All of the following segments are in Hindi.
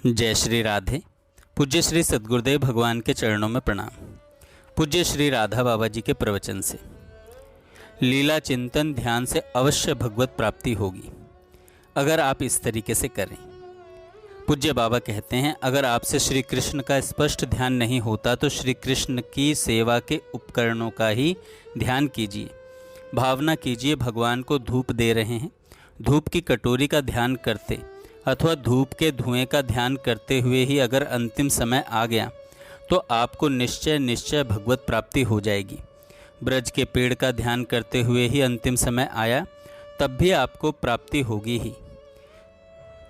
जय श्री राधे। पूज्य श्री सद्गुरुदेव भगवान के चरणों में प्रणाम। पूज्य श्री राधा बाबा जी के प्रवचन से लीला चिंतन ध्यान से अवश्य भगवत प्राप्ति होगी, अगर आप इस तरीके से करें। पूज्य बाबा कहते हैं, अगर आपसे श्री कृष्ण का स्पष्ट ध्यान नहीं होता तो श्री कृष्ण की सेवा के उपकरणों का ही ध्यान कीजिए। भावना कीजिए भगवान को धूप दे रहे हैं। धूप की कटोरी का ध्यान करते अथवा धूप के धुएं का ध्यान करते हुए ही अगर अंतिम समय आ गया तो आपको निश्चय भगवत प्राप्ति हो जाएगी। ब्रज के पेड़ का ध्यान करते हुए ही अंतिम समय आया तब भी आपको प्राप्ति होगी ही,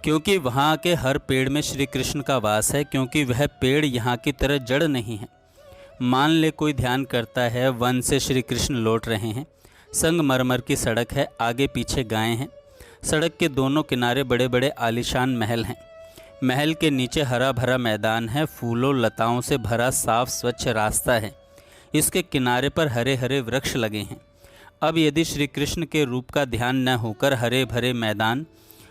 क्योंकि वहाँ के हर पेड़ में श्री कृष्ण का वास है, क्योंकि वह पेड़ यहाँ की तरह जड़ नहीं है। मान ले कोई ध्यान करता है, वन से श्री कृष्ण लौट रहे हैं, संगमरमर की सड़क है, आगे पीछे गायें हैं, सड़क के दोनों किनारे बड़े बड़े आलीशान महल हैं, महल के नीचे हरा भरा मैदान है, फूलों लताओं से भरा साफ स्वच्छ रास्ता है, इसके किनारे पर हरे हरे वृक्ष लगे हैं। अब यदि श्री कृष्ण के रूप का ध्यान न होकर हरे भरे मैदान,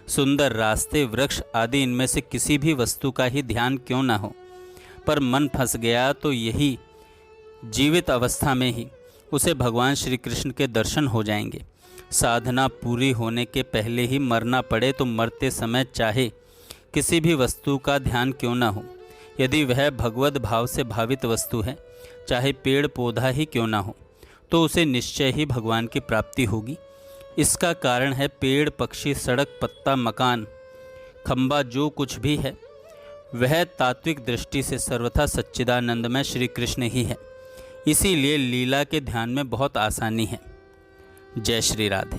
सुंदर रास्ते, वृक्ष आदि इनमें से किसी भी वस्तु का ही ध्यान क्यों न हो, पर मन फंस गया तो यही जीवित अवस्था में ही उसे भगवान श्री कृष्ण के दर्शन हो जाएंगे। साधना पूरी होने के पहले ही मरना पड़े तो मरते समय चाहे किसी भी वस्तु का ध्यान क्यों न हो, यदि वह भगवत भाव से भावित वस्तु है, चाहे पेड़ पौधा ही क्यों न हो, तो उसे निश्चय ही भगवान की प्राप्ति होगी। इसका कारण है पेड़ पक्षी सड़क पत्ता मकान खंबा जो कुछ भी है वह तात्विक दृष्टि से सर्वथा सच्चिदानंदमय श्री कृष्ण ही है। इसीलिए लीला के ध्यान में बहुत आसानी है। जय श्री राधे।